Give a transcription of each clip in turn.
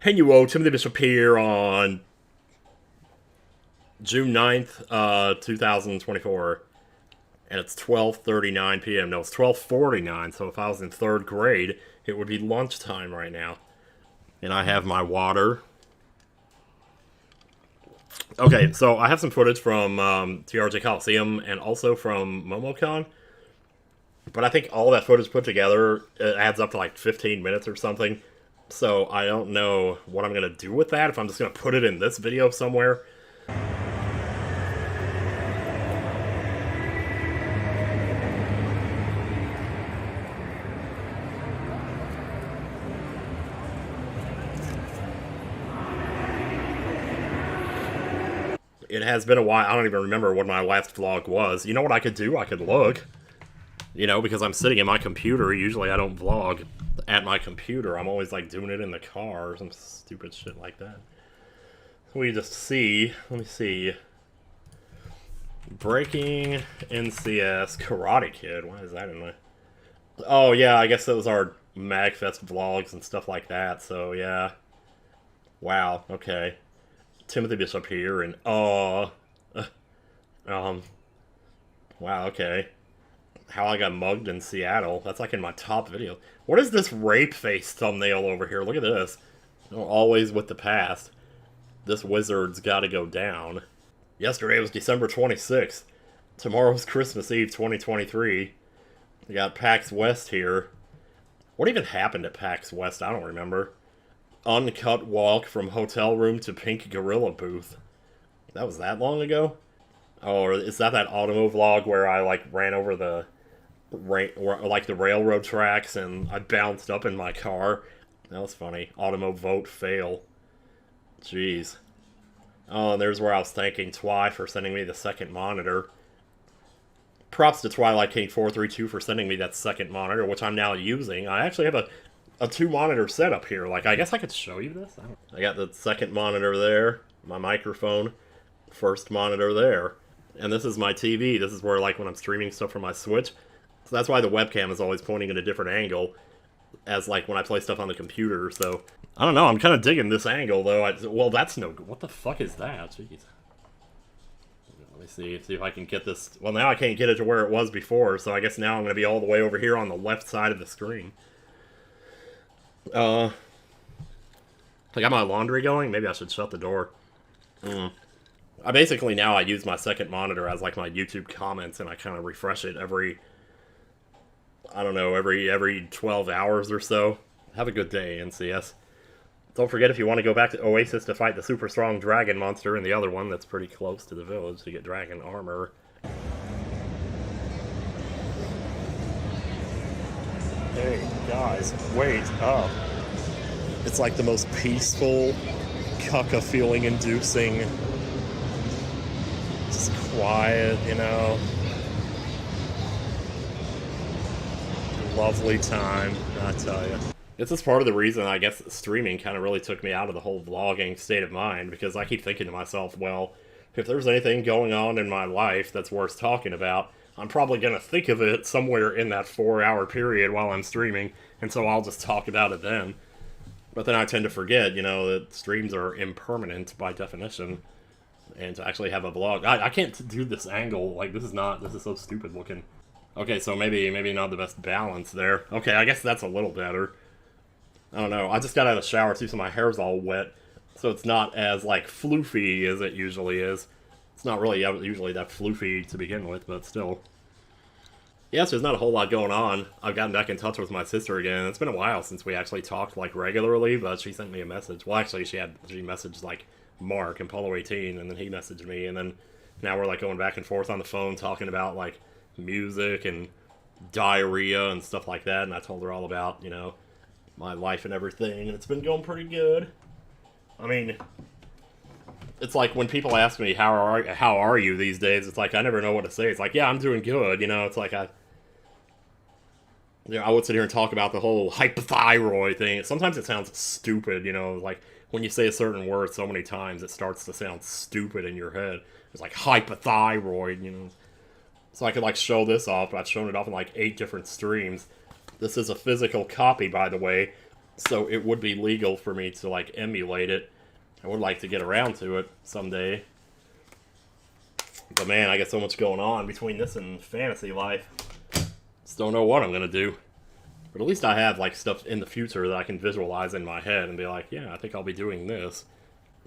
Hey, you owe Timothy Bishop here on June 9th, 2024. And it's 12:39 p.m. No, it's 12:49, so if I was in 3rd grade, it would be lunchtime right now. And I have my water. Okay, so I have some footage from TRJ Colosseum and also from MomoCon. But I think all that footage put together, it adds up to like 15 minutes or something. So I don't know what I'm going to do with that, if I'm just going to put it in this video somewhere. It has been a while. I don't even remember what my last vlog was. You know what I could do? I could look. You know, because I'm sitting in my computer. Usually I don't vlog at my computer. I'm always like doing it in the car or some stupid shit like that. We just see. Let me see. Breaking NCS Karate Kid. Why is that in my... Oh, yeah, I guess those are MagFest vlogs and stuff like that. So, yeah. Wow, okay. Timothy Bishop here, and wow, okay. How I got mugged in Seattle. That's like in my top video. What is this rape face thumbnail over here? Look at this. Always with the past. This wizard's gotta go down. Yesterday was December 26th. Tomorrow's Christmas Eve 2023. We got PAX West here. What even happened at PAX West? I don't remember. Uncut walk from hotel room to Pink Gorilla booth. That was that long ago? Oh, or is that Automo vlog where I like ran over the the railroad tracks and I bounced up in my car? That was funny. Automo vote fail. Jeez. Oh, and there's where I was thanking Twi for sending me the second monitor. Props to Twilight King 432 for sending me that second monitor, which I'm now using. I actually have a 2-monitor setup here. Like, I guess I could show you this. I got the second monitor there, my microphone, first monitor there, and this is my TV. This is where, like, when I'm streaming stuff from my Switch, so that's why the webcam is always pointing at a different angle, as, like, when I play stuff on the computer, so... I don't know, I'm kind of digging this angle, though. Well, that's no good. What the fuck is that? Jeez. Let me see if I can get this... Well, now I can't get it to where it was before, so I guess now I'm going to be all the way over here on the left side of the screen. I got my laundry going? Maybe I should shut the door. I basically now I use my second monitor as like my YouTube comments, and I kind of refresh it every, I don't know, every 12 hours or so. Have a good day, NCS. Don't forget, if you want to go back to Oasis to fight the super strong dragon monster and the other one that's pretty close to the village to get dragon armor. Hey, guys, wait up. It's like the most peaceful, cucka feeling inducing, just quiet, you know. Lovely time, I tell you. This is part of the reason, I guess, streaming kind of really took me out of the whole vlogging state of mind, because I keep thinking to myself, well, if there's anything going on in my life that's worth talking about, I'm probably going to think of it somewhere in that 4-hour period while I'm streaming, and so I'll just talk about it then. But then I tend to forget, you know, that streams are impermanent by definition, and to actually have a vlog. I can't do this angle, like, this is so stupid looking. Okay, so maybe not the best balance there. Okay, I guess that's a little better. I don't know, I just got out of the shower too, so my hair's all wet, so it's not as, like, floofy as it usually is. It's not really usually that floofy to begin with, but still. Yes, there's not a whole lot going on. I've gotten back in touch with my sister again. It's been a while since we actually talked, like, regularly, but she sent me a message. Well, actually, she messaged, like, Mark and Polo 18, and then he messaged me, and then now we're, like, going back and forth on the phone talking about, like, music and diarrhea and stuff like that, and I told her all about, you know, my life and everything, and it's been going pretty good. I mean... It's like when people ask me, how are you these days, it's like I never know what to say. It's like, yeah, I'm doing good, you know, it's like I would sit here and talk about the whole hypothyroid thing. Sometimes it sounds stupid, you know, like when you say a certain word so many times, it starts to sound stupid in your head. It's like hypothyroid, you know. So I could like show this off, but I've shown it off in like 8 different streams. This is a physical copy, by the way, so it would be legal for me to like emulate it. I would like to get around to it someday. But man, I got so much going on between this and fantasy life. Just don't know what I'm gonna do. But at least I have like stuff in the future that I can visualize in my head and be like, yeah, I think I'll be doing this.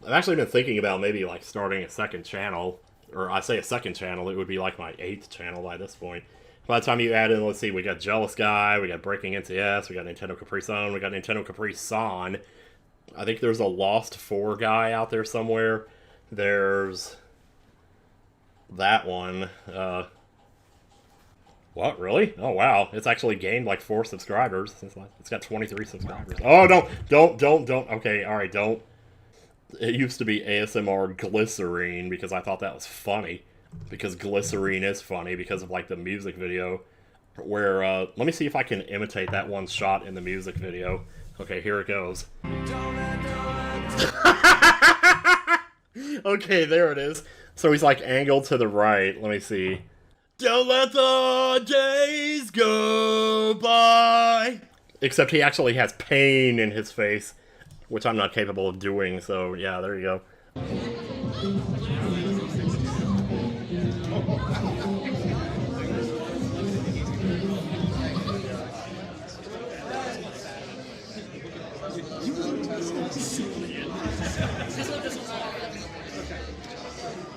I've actually been thinking about maybe like starting a second channel. Or I say a second channel, it would be like my 8th channel by this point. By the time you add in, let's see, we got Jealous Guy, we got Breaking NCS, we got Nintendo Capri Sun, we got Nintendo Capri San. I think there's a Lost 4 guy out there somewhere. There's that one. What, really? Oh, wow. It's actually gained like 4 subscribers. It's got 23 subscribers. Oh, don't. Okay, alright, don't. It used to be ASMR Glycerine because I thought that was funny. Because Glycerine is funny because of like the music video. Where, let me see if I can imitate that one shot in the music video. Okay, here it goes. Okay, there it is. So he's like angled to the right. Let me see. Don't let the days go by. Except he actually has pain in his face, which I'm not capable of doing, so yeah, there you go.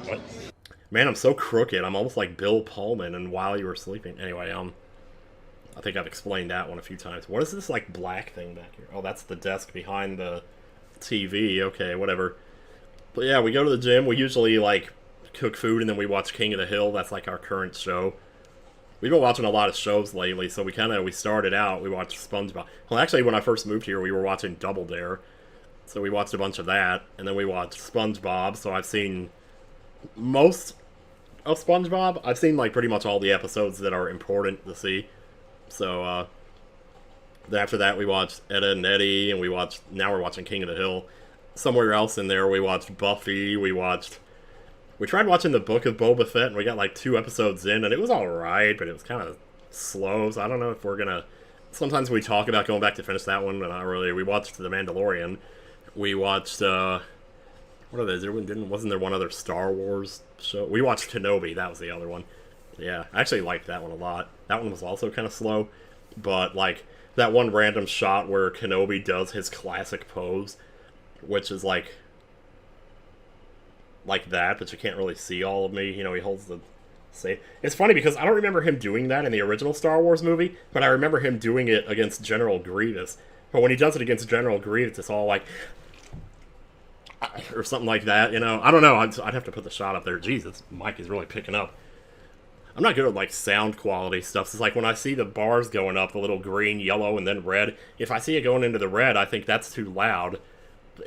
What? Man, I'm so crooked. I'm almost like Bill Pullman and While You Were Sleeping. Anyway, I think I've explained that one a few times. What is this, like, black thing back here? Oh, that's the desk behind the TV. Okay, whatever. But yeah, we go to the gym. We usually, like, cook food and then we watch King of the Hill. That's, like, our current show. We've been watching a lot of shows lately, so we started out, we watched SpongeBob. Well, actually, when I first moved here, we were watching Double Dare. So we watched a bunch of that, and then we watched SpongeBob, so I've seen most of SpongeBob. I've seen, like, pretty much all the episodes that are important to see. So, then after that we watched Ed, Edd n Eddy, and now we're watching King of the Hill. Somewhere else in there we watched Buffy, we tried watching the Book of Boba Fett, and we got like 2 episodes in, and it was alright, but it was kind of slow, so I don't know if we're gonna... Sometimes we talk about going back to finish that one, but not really. We watched The Mandalorian. We watched, what are those? Wasn't there one other Star Wars show? We watched Kenobi, that was the other one. Yeah, I actually liked that one a lot. That one was also kind of slow, but like that one random shot where Kenobi does his classic pose, which is like that, but you can't really see all of me. You know, he holds the safe. It's funny because I don't remember him doing that in the original Star Wars movie, but I remember him doing it against General Grievous. But when he does it against General Grievous, it's all like... or something like that, you know? I don't know, I'd have to put the shot up there. Jesus, mic is really picking up. I'm not good at, like, sound quality stuff. So it's like when I see the bars going up, the little green, yellow, and then red, if I see it going into the red, I think that's too loud.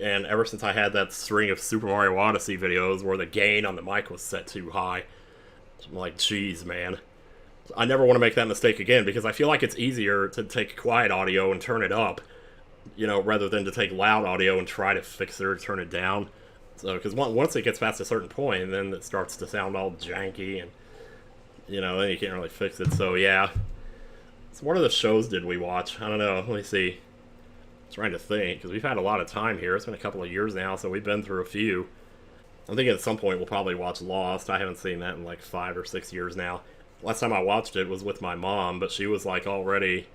And ever since I had that string of Super Mario Odyssey videos where the gain on the mic was set too high, I'm like, geez, man. I never want to make that mistake again, because I feel like it's easier to take quiet audio and turn it up, you know, rather than to take loud audio and try to fix it or turn it down. So, because once it gets past a certain point, then it starts to sound all janky, and, you know, then you can't really fix it. So, yeah. So what other shows did we watch? I don't know. Let me see. I'm trying to think, because we've had a lot of time here. It's been a couple of years now, so we've been through a few. I'm thinking at some point we'll probably watch Lost. I haven't seen that in like 5 or 6 years now. Last time I watched it was with my mom, but she was like already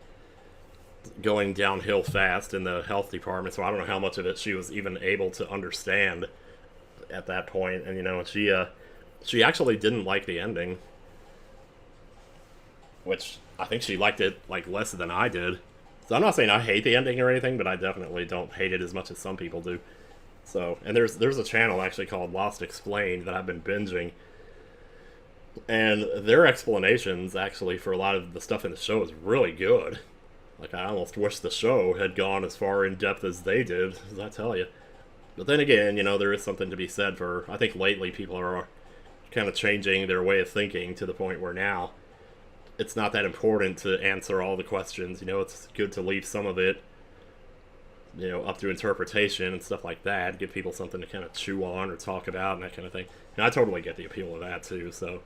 going downhill fast in the health department, so I don't know how much of it she was even able to understand at that point. And, you know, she actually didn't like the ending, which I think she liked it like less than I did. So I'm not saying I hate the ending or anything, but I definitely don't hate it as much as some people do. So, and there's a channel actually called Lost Explained that I've been binging, and their explanations actually for a lot of the stuff in the show is really good. Like, I almost wish the show had gone as far in depth as they did, as I tell you. But then again, you know, there is something to be said for, I think lately people are kind of changing their way of thinking to the point where now it's not that important to answer all the questions. You know, it's good to leave some of it, you know, up to interpretation and stuff like that. Give people something to kind of chew on or talk about and that kind of thing. And I totally get the appeal of that too. So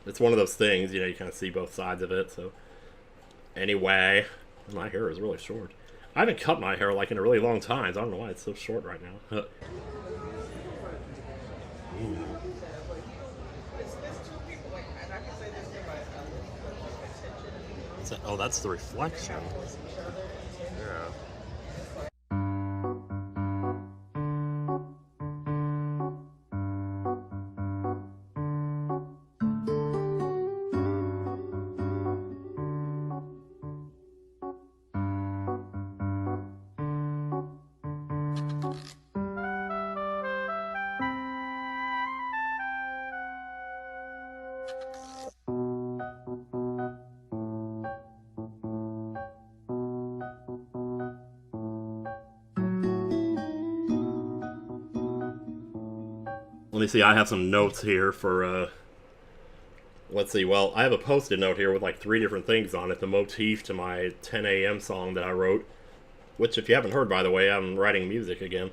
it's one of those things, you know, you kind of see both sides of it. So anyway, my hair is really short. I haven't cut my hair like in a really long time, so I don't know why it's so short right now. Oh, that's the reflection. Yeah. Let me see, I have some notes here for, let's see, well, I have a post-it note here with like 3 different things on it. The motif to my 10 a.m. song that I wrote, which, if you haven't heard, by the way, I'm writing music again.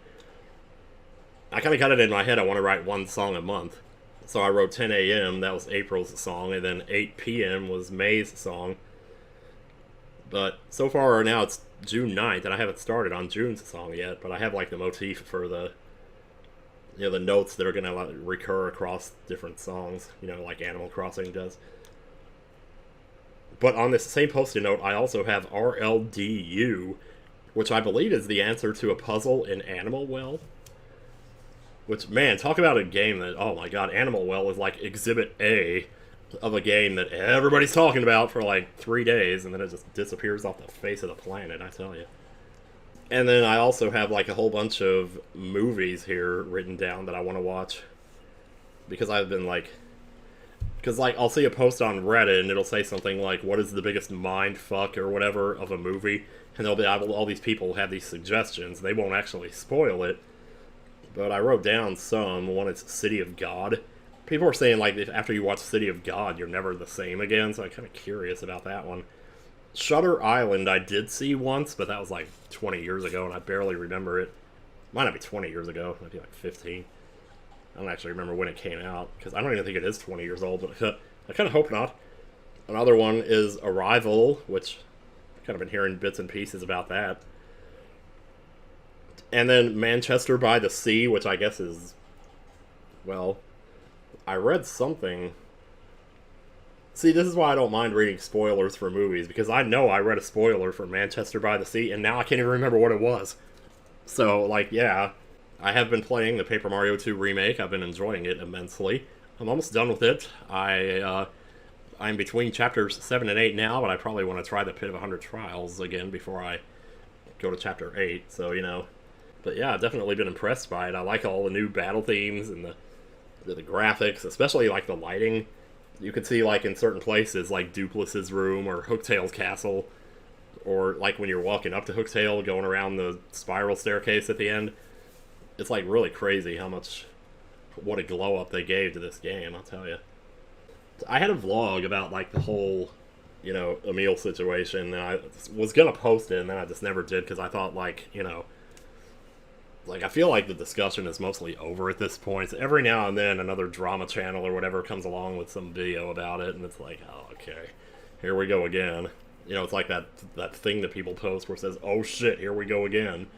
I kind of got it in my head, I want to write 1 song a month. So I wrote 10 a.m., that was April's song, and then 8 p.m. was May's song. But so far now it's June 9th, and I haven't started on June's song yet, but I have like the motif for the, you know, the notes that are going to like, recur across different songs, you know, like Animal Crossing does. But on this same post-it note, I also have RLDU, which I believe is the answer to a puzzle in Animal Well. Which, man, talk about a game that, oh my god, Animal Well is like Exhibit A of a game that everybody's talking about for like 3 days, and then it just disappears off the face of the planet, I tell you. And then I also have like a whole bunch of movies here written down that I want to watch. Because I've been like... Because like, I'll see a post on Reddit and it'll say something like, what is the biggest mind fuck or whatever of a movie? And there'll be all these people have these suggestions. They won't actually spoil it. But I wrote down some. One is City of God. People are saying like, if after you watch City of God, you're never the same again. So I'm kind of curious about that one. Shutter Island I did see once, but that was like 20 years ago, and I barely remember it. Might not be 20 years ago, might be like 15. I don't actually remember when it came out, because I don't even think it is 20 years old, but I kind of hope not. Another one is Arrival, which I've kind of been hearing bits and pieces about that. And then Manchester by the Sea, which I guess is, well, I read something. See, this is why I don't mind reading spoilers for movies, because I know I read a spoiler for Manchester by the Sea, and now I can't even remember what it was. So, like, yeah, I have been playing the Paper Mario 2 remake. I've been enjoying it immensely. I'm almost done with it. I'm between chapters 7 and 8 now, but I probably want to try the Pit of 100 Trials again before I go to chapter 8, so, you know. But yeah, I've definitely been impressed by it. I like all the new battle themes and the graphics, especially, like, the lighting. You could see, like, in certain places, like Dupless's room or Hooktail's castle, or, like, when you're walking up to Hooktail, going around the spiral staircase at the end. It's, like, really crazy how much, what a glow-up they gave to this game, I'll tell you. I had a vlog about, like, the whole, you know, Emil situation, and I was gonna post it, and then I just never did, because I thought, like, you know, like, I feel like the discussion is mostly over at this point. So every now and then another drama channel or whatever comes along with some video about it, and it's like, oh, okay, here we go again. You know, it's like that thing that people post where it says, oh shit, here we go again.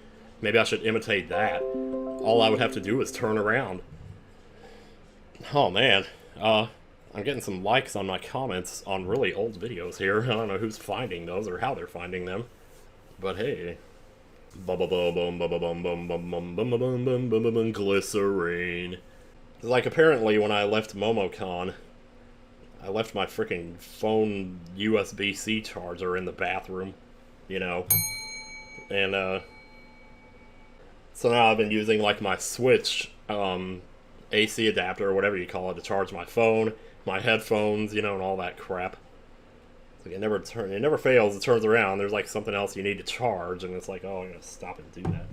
Maybe I should imitate that. All I would have to do is turn around. Oh man, I'm getting some likes on my comments on really old videos here. I don't know who's finding those or how they're finding them, but hey. Glycerine. Like, apparently when I left MomoCon, I left my freaking phone USB-C charger in the bathroom, you know. And, so now I've been using, like, my Switch, AC adapter, or whatever you call it, to charge my phone, my headphones, you know, and all that crap. Like, it never fails, it turns around, there's like something else you need to charge, and it's like, oh, I'm gonna stop and do that.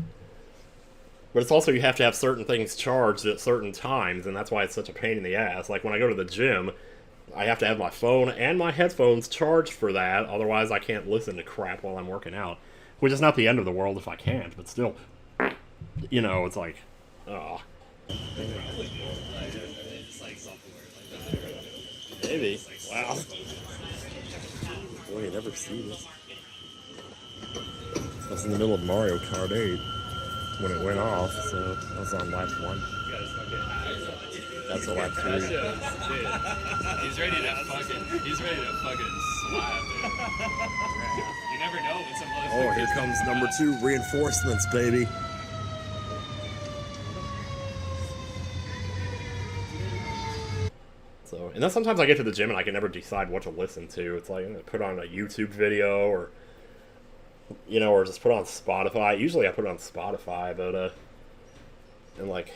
But it's also, you have to have certain things charged at certain times, and that's why it's such a pain in the ass. Like, when I go to the gym, I have to have my phone and my headphones charged for that, otherwise I can't listen to crap while I'm working out. Which is not the end of the world if I can't, but still, you know, it's like, oh. Maybe. Wow. Boy, you never see this. I was in the middle of Mario Kart 8 when it went off, so I was on lap 1. That's a lap 3. He's ready to fucking slap, dude. You never know when some motherfucker. Oh, here comes number 2, reinforcements, baby. So, and then sometimes I get to the gym and I can never decide what to listen to. It's like, I'm gonna put on a YouTube video or, you know, or just put on Spotify. Usually I put it on Spotify, but, and like,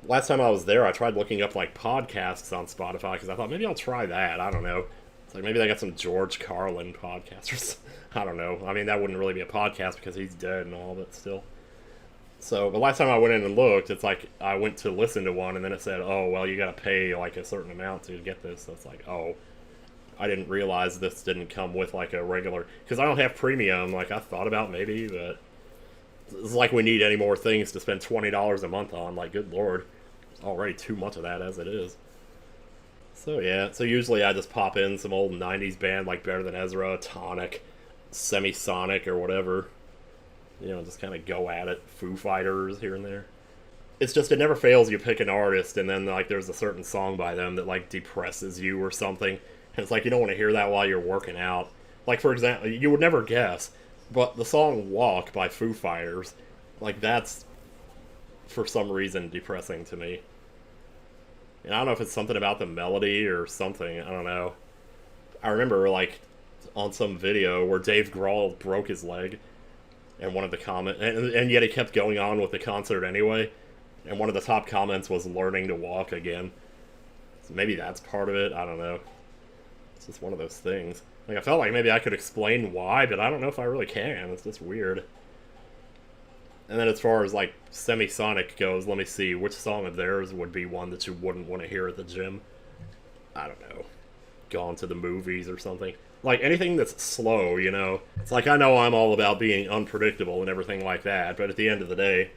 last time I was there, I tried looking up, like, podcasts on Spotify, because I thought, maybe I'll try that. I don't know. It's like, maybe they got some George Carlin podcast or something. I don't know. I mean, that wouldn't really be a podcast because he's dead and all, but still. So, the last time I went in and looked, it's like, I went to listen to one, and then it said, oh, well, you gotta pay, like, a certain amount to get this. So it's like, oh, I didn't realize this didn't come with, like, a regular... Because I don't have premium, like, I thought about maybe, but... It's like we need any more things to spend $20 a month on. Like, good lord. There's already too much of that as it is. So, yeah. So, usually I just pop in some old 90s band like Better Than Ezra, Tonic, Semisonic, or whatever. You know, just kind of go at it. Foo Fighters here and there. It's just, it never fails. You pick an artist, and then, like, there's a certain song by them that, like, depresses you or something. And it's like, you don't want to hear that while you're working out. Like, for example, you would never guess, but the song Walk by Foo Fighters, like, that's, for some reason, depressing to me. And I don't know if it's something about the melody or something, I don't know. I remember, like, on some video where Dave Grohl broke his leg, and one of the comments, and yet he kept going on with the concert anyway, and one of the top comments was learning to walk again. So maybe that's part of it, I don't know. It's just one of those things. Like, I felt like maybe I could explain why, but I don't know if I really can. It's just weird. And then as far as, like, Semisonic goes, let me see, which song of theirs would be one that you wouldn't want to hear at the gym? I don't know. Gone to the Movies or something. Like, anything that's slow, you know? It's like, I know I'm all about being unpredictable and everything like that, but at the end of the day,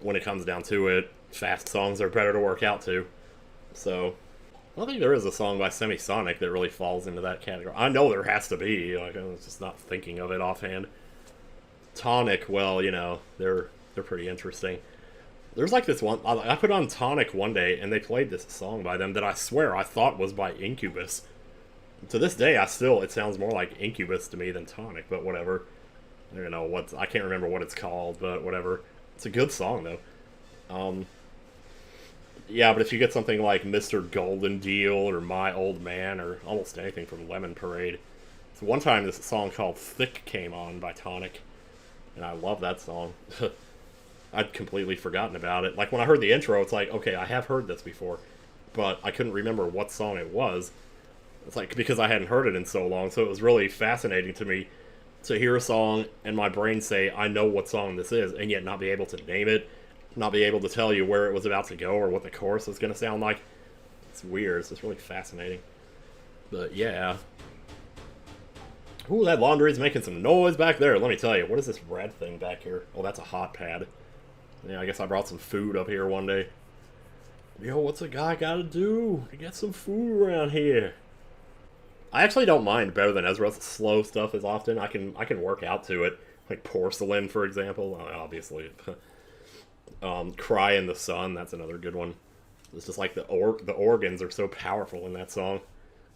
when it comes down to it, fast songs are better to work out to. So... I don't think there is a song by Semisonic that really falls into that category. I know there has to be. Like, I was just not thinking of it offhand. Tonic, well, you know, they're pretty interesting. There's like this one... I put on Tonic one day, and they played this song by them that I swear I thought was by Incubus. To this day, it sounds more like Incubus to me than Tonic, but whatever. I don't know I can't remember what it's called, but whatever. It's a good song, though. Yeah, but if you get something like Mr. Golden Deal or My Old Man or almost anything from Lemon Parade. So one time this song called Thick came on by Tonic, and I love that song. I'd completely forgotten about it. Like, when I heard the intro, it's like, okay, I have heard this before, but I couldn't remember what song it was. It's like, because I hadn't heard it in so long, so it was really fascinating to me to hear a song and my brain say, I know what song this is, and yet not be able to name it. Not be able to tell you where it was about to go or what the chorus was going to sound like. It's weird. It's just really fascinating. But yeah. Ooh, that laundry is making some noise back there. Let me tell you. What is this red thing back here? Oh, that's a hot pad. Yeah, I guess I brought some food up here one day. Yo, what's a guy got to do to get some food around here? I actually don't mind Better Than Ezra's slow stuff as often. I can work out to it. Like Porcelain, for example. Obviously. Cry in the Sun, that's another good one. It's just like the organs are so powerful in that song.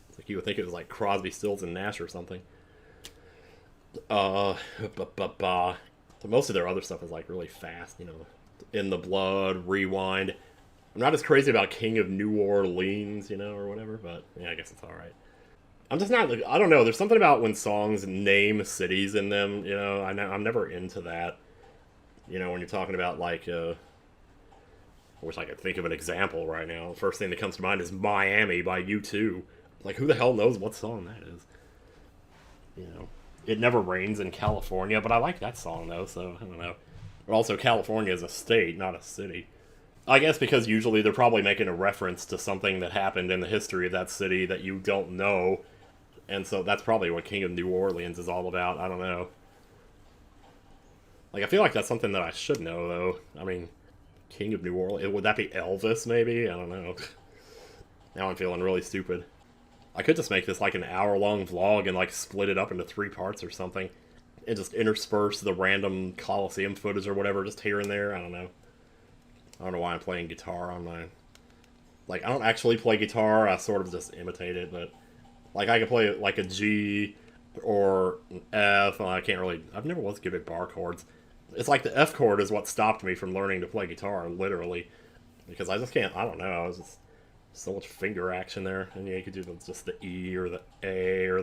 It's like you would think it was like Crosby, Stills, and Nash or something. So most of their other stuff is like really fast, you know. In the Blood, Rewind. I'm not as crazy about King of New Orleans, you know, or whatever, but yeah, I guess it's alright. I'm just not, I don't know, there's something about when songs name cities in them, you know, I'm never into that. You know, when you're talking about, like, I wish I could think of an example right now. The first thing that comes to mind is Miami by U2. Like, who the hell knows what song that is? You know, It Never Rains in California, but I like that song, though, so I don't know. But also, California is a state, not a city. I guess because usually they're probably making a reference to something that happened in the history of that city that you don't know. And so that's probably what King of New Orleans is all about. I don't know. Like, I feel like that's something that I should know, though. I mean, King of New Orleans. Would that be Elvis, maybe? I don't know. Now I'm feeling really stupid. I could just make this like an hour-long vlog and, like, split it up into 3 parts or something. and just intersperse the random Colosseum footage or whatever just here and there. I don't know. I don't know why I'm playing guitar on my... Like, I don't actually play guitar, I sort of just imitate it, but... Like, I can play, like, a G or an F, and I can't really... I've never was good at bar chords. It's like the F chord is what stopped me from learning to play guitar, literally. Because I just can't... I don't know, I was just... So much finger action there, and yeah, you could do just the E or the A or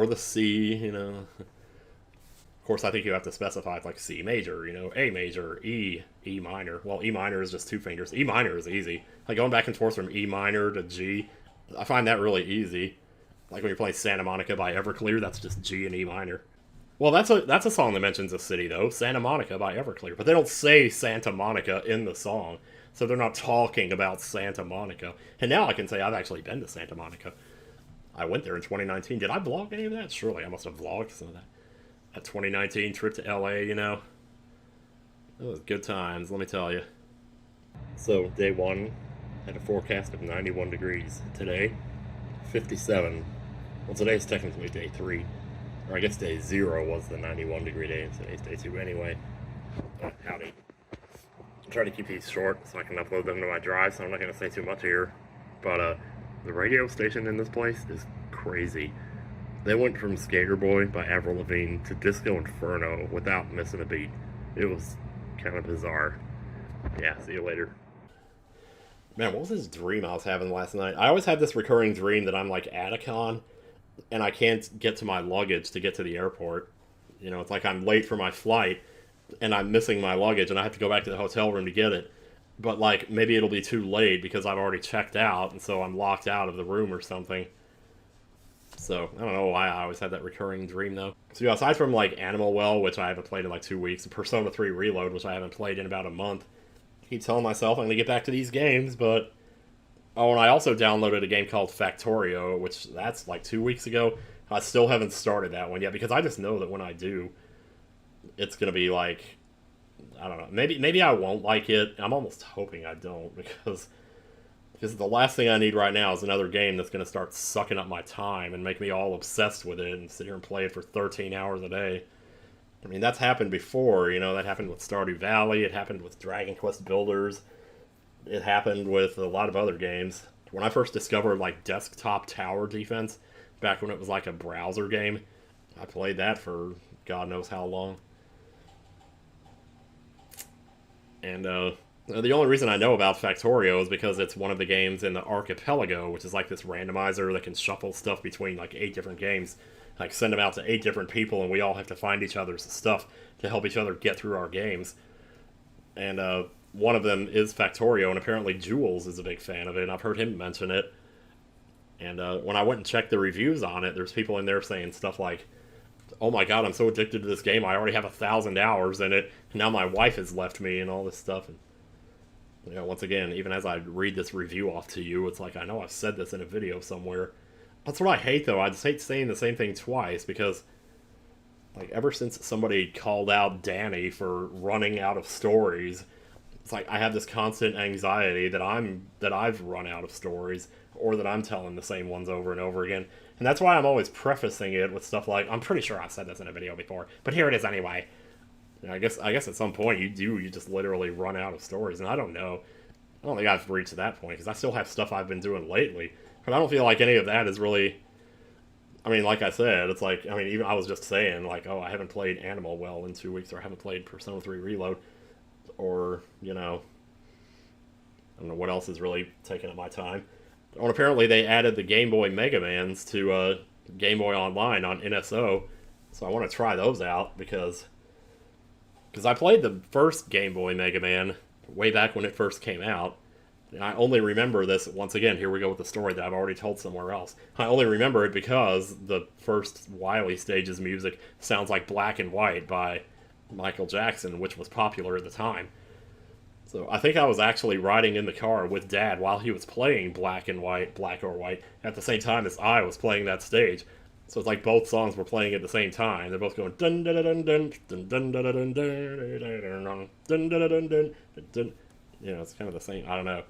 the C, you know. Of course, I think you have to specify like C major, you know, A major, E minor. Well, E minor is just 2 fingers. E minor is easy. Like going back and forth from E minor to G, I find that really easy. Like when you're playing Santa Monica by Everclear, that's just G and E minor. Well, that's a song that mentions a city though, Santa Monica by Everclear, but they don't say Santa Monica in the song, so they're not talking about Santa Monica. And now I can say I've actually been to Santa Monica. I went there in 2019. Did I vlog any of that? Surely I must have vlogged some of that. A 2019 trip to LA, you know. It was good times, let me tell you. So, day 1 had a forecast of 91 degrees. Today, 57. Well, today's technically day 3. Or I guess day 0 was the 91 degree day, and today's day 2 anyway. Howdy. I'm trying to keep these short so I can upload them to my drive, so I'm not going to say too much here. But, the radio station in this place is crazy. They went from Skater Boy by Avril Lavigne to Disco Inferno without missing a beat. It was kind of bizarre. Yeah, see you later. Man, what was this dream I was having last night? I always have this recurring dream that I'm like at a con, and I can't get to my luggage to get to the airport. You know, it's like I'm late for my flight, and I'm missing my luggage, and I have to go back to the hotel room to get it. But like, maybe it'll be too late because I've already checked out, and so I'm locked out of the room or something. So, I don't know why I always had that recurring dream, though. So, yeah, aside from, like, Animal Well, which I haven't played in, like, 2 weeks, and Persona 3 Reload, which I haven't played in about a month, I keep telling myself I'm going to get back to these games, but... Oh, and I also downloaded a game called Factorio, which that's, like, 2 weeks ago. I still haven't started that one yet, because I just know that when I do, it's going to be, like... I don't know. Maybe I won't like it. I'm almost hoping I don't, because the last thing I need right now is another game that's going to start sucking up my time and make me all obsessed with it and sit here and play it for 13 hours a day. I mean, that's happened before, you know, that happened with Stardew Valley, it happened with Dragon Quest Builders, it happened with a lot of other games. When I first discovered, like, desktop tower defense, back when it was like a browser game, I played that for God knows how long. And, the only reason I know about Factorio is because it's one of the games in the Archipelago, which is like this randomizer that can shuffle stuff between like 8 different games. Like send them out to 8 different people and we all have to find each other's stuff to help each other get through our games. And one of them is Factorio, and apparently Jules is a big fan of it, and I've heard him mention it. And when I went and checked the reviews on it, there's people in there saying stuff like, oh my god, I'm so addicted to this game, I already have 1,000 hours in it, and now my wife has left me and all this stuff. And you know, once again, even as I read this review off to you, it's like, I know I've said this in a video somewhere. That's what I hate, though. I just hate saying the same thing twice, because, like, ever since somebody called out Danny for running out of stories, it's like I have this constant anxiety that I've run out of stories, or that I'm telling the same ones over and over again. And that's why I'm always prefacing it with stuff like, I'm pretty sure I've said this in a video before, but here it is anyway. You know, I guess at some point you just literally run out of stories, and I don't know. I don't think I've reached that point, because I still have stuff I've been doing lately, but I don't feel like any of that is really... I mean, like I said, it's like, I mean, even I was just saying, like, oh, I haven't played Animal Well in 2 weeks, or I haven't played Persona 3 Reload, or, you know, I don't know what else is really taking up my time. And apparently they added the Game Boy Mega Mans to Game Boy Online on NSO, so I want to try those out, because I played the first Game Boy Mega Man way back when it first came out, and I only remember this, once again, here we go with the story that I've already told somewhere else. I only remember it because the first Wily Stages music sounds like Black and White by Michael Jackson, which was popular at the time. So I think I was actually riding in the car with Dad while he was playing Black and White, Black or White, at the same time as I was playing that stage. So it's like both songs were playing at the same time. They're both going dun dun dun dun dun dun dun dun dun dun dun dun dun dun. You know, it's kind of the same. I don't know.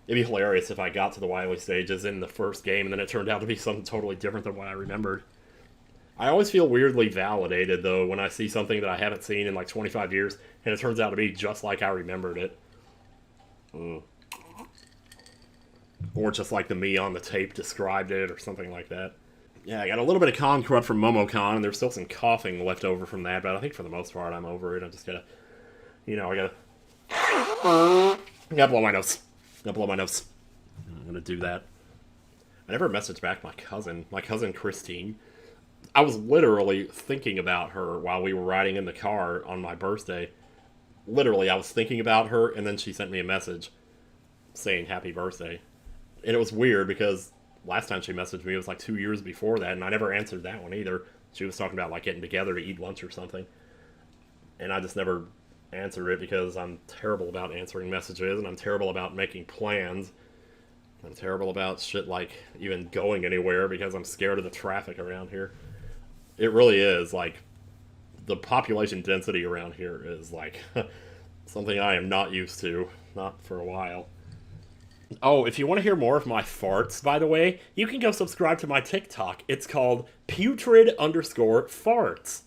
It'd be hilarious if I got to the Wily Stages in the first game and then it turned out to be something totally different than what I remembered. I always feel weirdly validated, though, when I see something that I haven't seen in like 25 years, and it turns out to be just like I remembered it. Or just like the me on the tape described it, or something like that. Yeah, I got a little bit of con crud from MomoCon, and there's still some coughing left over from that, but I think for the most part I'm over it. I just gotta, I gotta blow my nose. Gotta blow my nose. I'm gonna do that. I never messaged back my cousin Christine. I was literally thinking about her while we were riding in the car on my birthday. Literally, I was thinking about her, and then she sent me a message saying happy birthday. And it was weird because last time she messaged me, it was like 2 years before that, and I never answered that one either. She was talking about like getting together to eat lunch or something. And I just never answered it because I'm terrible about answering messages, and I'm terrible about making plans. I'm terrible about shit like even going anywhere because I'm scared of the traffic around here. It really is, like, the population density around here is, like, something I am not used to. Not for a while. Oh, if you want to hear more of my farts, by the way, you can go subscribe to my TikTok. It's called putrid_farts.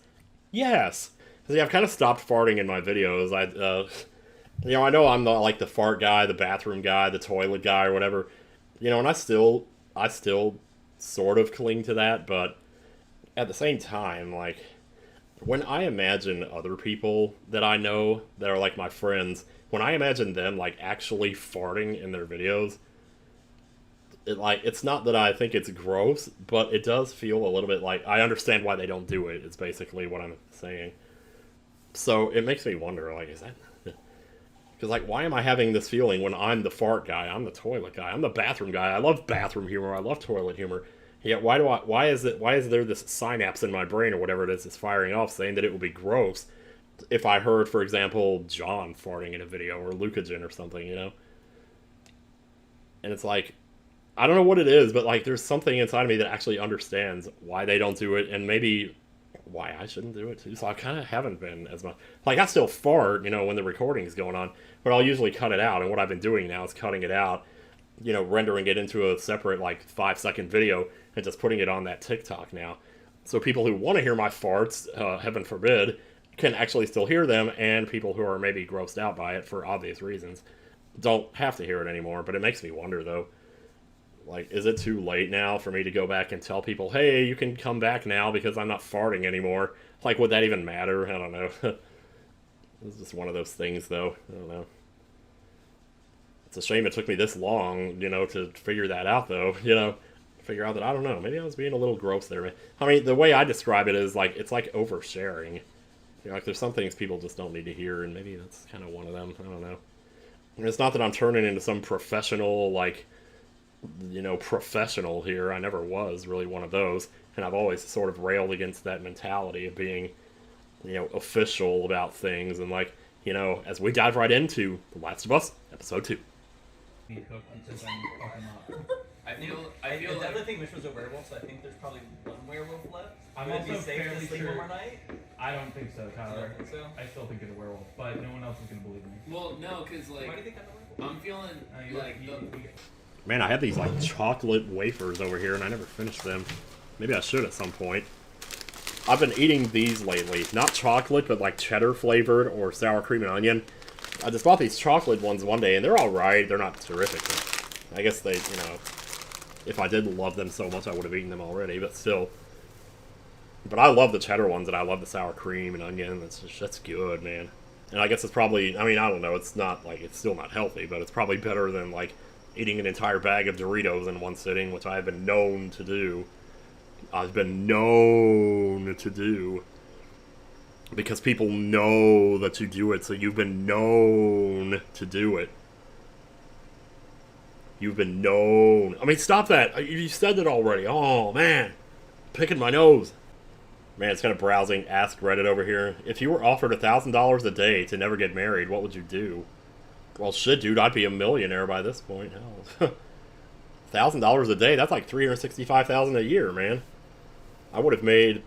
Yes. See, I've kind of stopped farting in my videos. I know I'm the fart guy, the bathroom guy, the toilet guy, or whatever. And I still sort of cling to that, but at the same time, like, when I imagine other people that I know that are like my friends, when I imagine them like actually farting in their videos, it's not that I think it's gross, but it does feel a little bit like I understand why they don't do it. It's basically what I'm saying. So it makes me wonder, like, is that... Because, like, why am I having this feeling when I'm the fart guy, I'm the toilet guy, I'm the bathroom guy, I love bathroom humor, I love toilet humor, yet why is there this synapse in my brain, or whatever it is, that's firing off, saying that it would be gross if I heard, for example, John farting in a video, or Lucagen or something, And it's like, I don't know what it is, but, like, there's something inside of me that actually understands why they don't do it, and maybe why I shouldn't do it too. So I kind of haven't been as much. Like, I still fart, when the recording's going on, but I'll usually cut it out. And what I've been doing now is cutting it out, rendering it into a separate, like, 5-second video and just putting it on that TikTok now. So people who want to hear my farts, heaven forbid, can actually still hear them, and people who are maybe grossed out by it for obvious reasons don't have to hear it anymore. But it makes me wonder, though. Like, is it too late now for me to go back and tell people, hey, you can come back now because I'm not farting anymore? Like, would that even matter? I don't know. It's just one of those things, though. I don't know. It's a shame it took me this long, to figure that out, though. Figure out that, I don't know, maybe I was being a little gross there. I mean, the way I describe it is, like, it's like oversharing. Like, there's some things people just don't need to hear, and maybe that's kind of one of them. I don't know. And it's not that I'm turning into some professional, like... professional here. I never was really one of those, and I've always sort of railed against that mentality of being, official about things, and like, as we dive right into The Last of Us, Episode 2. I feel I like definitely think Mitch was a werewolf, so I think there's probably one werewolf left. I'm Would it be also safe to fairly sleep sure. one more night? I don't think so, Tyler. You don't think so? I still think it's a werewolf, but no one else is gonna believe me. well, no, because Why do you like think I'm a werewolf? I'm feeling like Man, I had these like chocolate wafers over here, and I never finished them. Maybe I should at some point. I've been eating these lately. Not chocolate, but like cheddar flavored or sour cream and onion. I just bought these chocolate ones one day, and they're alright. They're not terrific. But I guess they, if I did love them so much, I would have eaten them already, but still. But I love the cheddar ones, and I love the sour cream and onion. That's good, man. And I guess it's probably, I mean, I don't know, it's not, like, it's still not healthy, but it's probably better than, like, eating an entire bag of Doritos in one sitting, which I have been known to do. I've been known to do. Because people know that you do it, so you've been known to do it. You've been known. I mean, stop that. You said it already. Oh, man. Picking my nose. Man, it's kind of browsing Ask Reddit over here. If you were offered $1,000 a day to never get married, what would you do? Well, shit, dude, I'd be a millionaire by this point. Hell. $1,000 a day, that's like $365,000 a year, man. I would have made...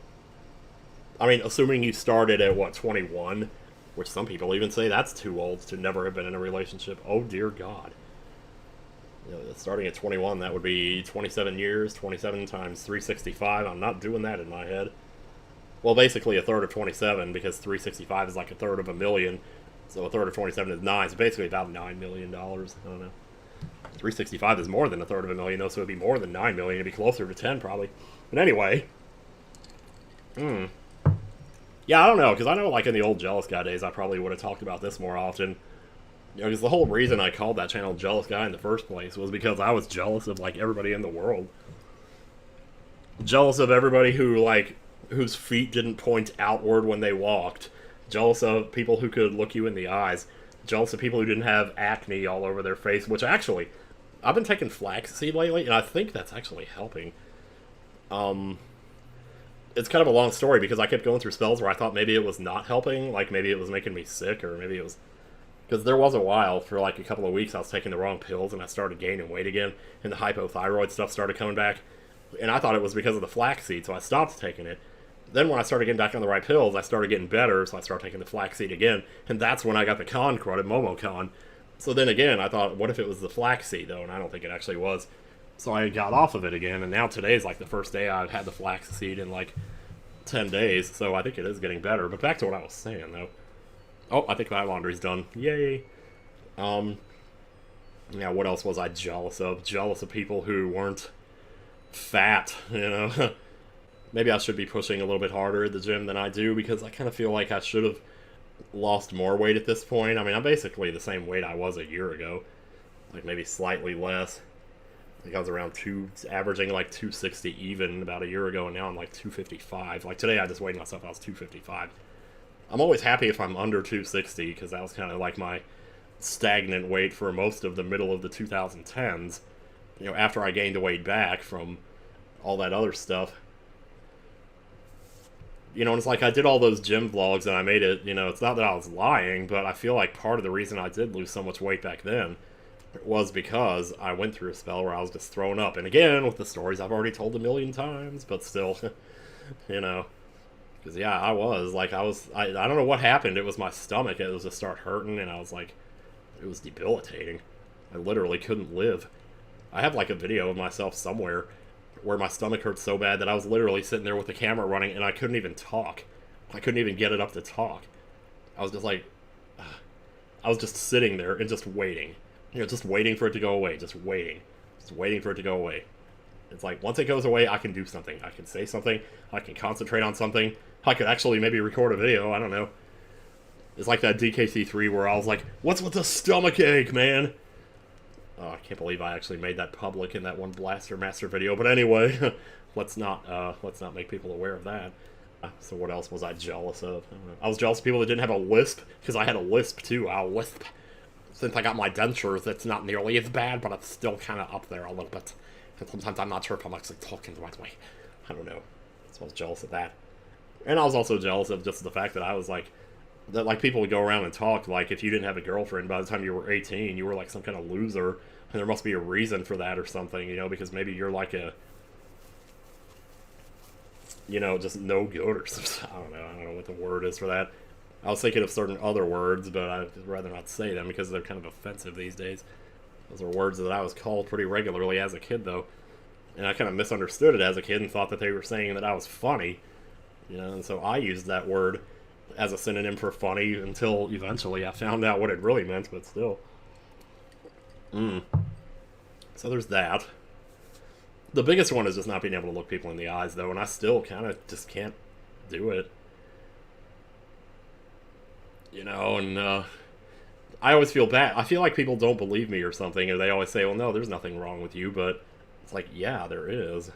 I mean, assuming you started at, what, 21? Which some people even say that's too old to never have been in a relationship. Oh, dear God. Starting at 21, that would be 27 years. 27 times 365. I'm not doing that in my head. Well, basically a third of 27, because 365 is like a third of a million. So a third of 27 is 9. So basically about $9 million. I don't know. 365 is more than a third of a million, though, so it'd be more than 9 million. It'd be closer to 10, probably. But anyway. Yeah, I don't know, because I know, like, in the old Jealous Guy days, I probably would have talked about this more often. You know, because the whole reason I called that channel Jealous Guy in the first place was because I was jealous of, like, everybody in the world. Jealous of everybody who, like, whose feet didn't point outward when they walked. Jealous of people who could look you in the eyes. Jealous of people who didn't have acne all over their face, which actually, I've been taking flaxseed lately, and I think that's actually helping. It's kind of a long story, because I kept going through spells where I thought maybe it was not helping, like maybe it was making me sick, or maybe it was... Because there was a while, for like a couple of weeks, I was taking the wrong pills, and I started gaining weight again, and the hypothyroid stuff started coming back, and I thought it was because of the flaxseed, so I stopped taking it. Then when I started getting back on the right pills, I started getting better, so I started taking the flaxseed again, and that's when I got the con crud at MomoCon. So then again, I thought, what if it was the flaxseed, though? And I don't think it actually was. So I got off of it again, and now today's like the first day I've had the flaxseed in like 10 days, so I think it is getting better. But back to what I was saying, though. Oh, I think my laundry's done. Yay! Yeah, what else was I jealous of? Jealous of people who weren't fat, you know? Maybe I should be pushing a little bit harder at the gym than I do, because I kind of feel like I should have lost more weight at this point. I mean, I'm basically the same weight I was a year ago. Like, maybe slightly less. I think I was around averaging like 260 even about a year ago, and now I'm like 255. Like, today I just weighed myself, I was 255. I'm always happy if I'm under 260, because that was kind of like my stagnant weight for most of the middle of the 2010s. You know, after I gained the weight back from all that other stuff. You know, and it's like I did all those gym vlogs and I made it, you know, it's not that I was lying, but I feel like part of the reason I did lose so much weight back then was because I went through a spell where I was just throwing up. And again, with the stories I've already told a million times, but still, you know. Because, yeah, I don't know what happened. It was my stomach. It was just start hurting, and I was like, it was debilitating. I literally couldn't live. I have, like, a video of myself somewhere where my stomach hurt so bad that I was literally sitting there with the camera running, and I couldn't even talk. I couldn't even get it up to talk. I was just like, I was just sitting there and just waiting. You know, just waiting for it to go away. Just waiting. Just waiting for it to go away. It's like, once it goes away, I can do something. I can say something. I can concentrate on something. I could actually maybe record a video. I don't know. It's like that DKC3 where I was like, what's with the stomach ache, man? Oh, I can't believe I actually made that public in that one Blaster Master video. But anyway, let's not make people aware of that. So what else was I jealous of? I was jealous of people that didn't have a lisp, because I had a lisp too. I lisp. Since I got my dentures, it's not nearly as bad, but it's still kind of up there a little bit. And sometimes I'm not sure if I'm actually talking the right way. I don't know. So I was jealous of that. And I was also jealous of just the fact that I was like, that like people would go around and talk like if you didn't have a girlfriend by the time you were 18, you were like some kind of loser, and there must be a reason for that or something, you know, because maybe you're like a, you know, just no good or something. I don't know what the word is for that. I was thinking of certain other words, but I'd rather not say them because they're kind of offensive these days. Those are words that I was called pretty regularly as a kid, though. And I kind of misunderstood it as a kid and thought that they were saying that I was funny. You know, and so I used that word as a synonym for funny until eventually I found out what it really meant, but still. So there's that. The biggest one is just not being able to look people in the eyes, though, and I still kind of just can't do it. You know, and I always feel bad. I feel like people don't believe me or something, or they always say, well, no, there's nothing wrong with you, but it's like, yeah, there is.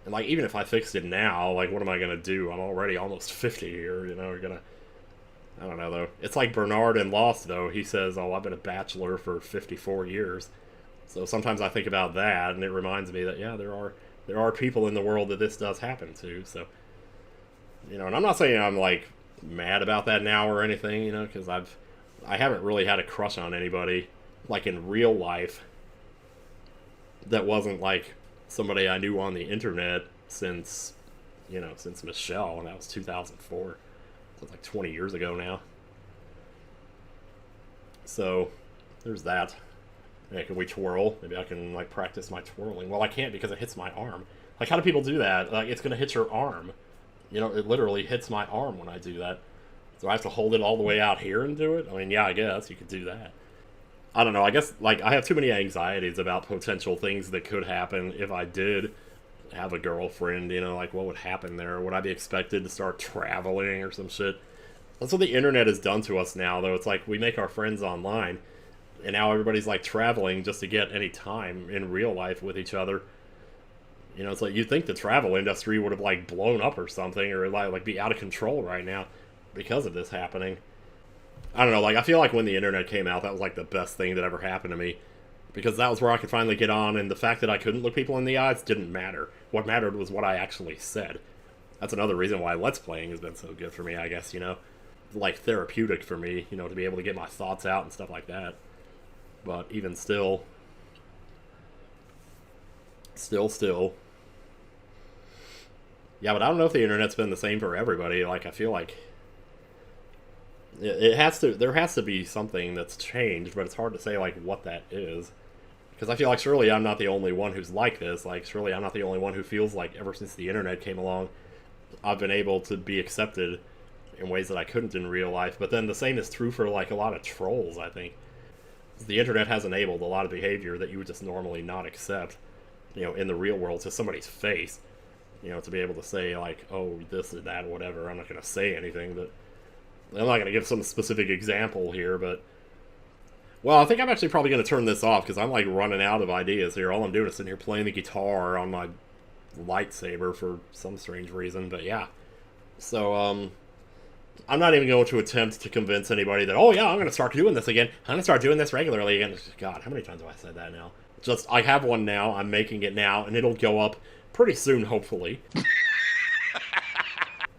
And, like, even if I fixed it now, like, what am I gonna do? I'm already almost 50 here, you know, we're gonna... I don't know, though. It's like Bernard in Lost, though. He says, oh, I've been a bachelor for 54 years. So sometimes I think about that, and it reminds me that, yeah, there are people in the world that this does happen to, so... You know, and I'm not saying I'm, like, mad about that now or anything, you know, because I haven't really had a crush on anybody, like, in real life that wasn't, like, somebody I knew on the internet since, you know, since Michelle, and that was 2004. So it's like 20 years ago now. So, there's that. Yeah, can we twirl? Maybe I can, like, practice my twirling. Well, I can't because it hits my arm. Like, how do people do that? Like, it's gonna hit your arm. You know, it literally hits my arm when I do that. So I have to hold it all the way out here and do it? I mean, yeah, I guess you could do that. I don't know, I guess, like, I have too many anxieties about potential things that could happen if I did have a girlfriend, you know, like, what would happen there? Would I be expected to start traveling or some shit? That's what the internet has done to us now, though. It's like, we make our friends online, and now everybody's, like, traveling just to get any time in real life with each other. You know, it's like, you'd think the travel industry would have, like, blown up or something, or, like be out of control right now because of this happening. I don't know, like, I feel like when the internet came out, that was, like, the best thing that ever happened to me. Because that was where I could finally get on, and the fact that I couldn't look people in the eyes didn't matter. What mattered was what I actually said. That's another reason why Let's Playing has been so good for me, I guess, you know? Like, therapeutic for me, you know, to be able to get my thoughts out and stuff like that. But even still... Still... Yeah, but I don't know if the internet's been the same for everybody. Like, I feel like... It has to, there has to be something that's changed, but it's hard to say, like, what that is. Because I feel like surely I'm not the only one who's like this. Like, surely I'm not the only one who feels like ever since the internet came along, I've been able to be accepted in ways that I couldn't in real life. But then the same is true for, like, a lot of trolls, I think. The internet has enabled a lot of behavior that you would just normally not accept, you know, in the real world to somebody's face. You know, to be able to say, like, oh, this or that, whatever. I'm not going to say anything, but... I'm not going to give some specific example here, but... Well, I think I'm actually probably going to turn this off, because I'm, like, running out of ideas here. All I'm doing is sitting here playing the guitar on my lightsaber for some strange reason, but yeah. So, I'm not even going to attempt to convince anybody that, oh yeah, I'm going to start doing this again. I'm going to start doing this regularly again. God, how many times have I said that now? Just, I have one now, I'm making it now, and it'll go up pretty soon, hopefully.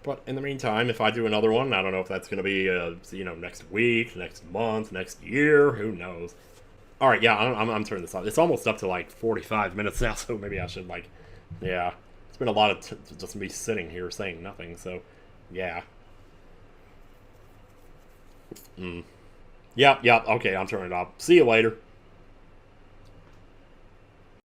But in the meantime, if I do another one, I don't know if that's going to be, you know, next week, next month, next year, who knows. Alright, yeah, I'm turning this off. It's almost up to, like, 45 minutes now, so maybe I should, like, yeah. It's been a lot of just me sitting here saying nothing, so, yeah. Yep, okay, I'm turning it off. See you later.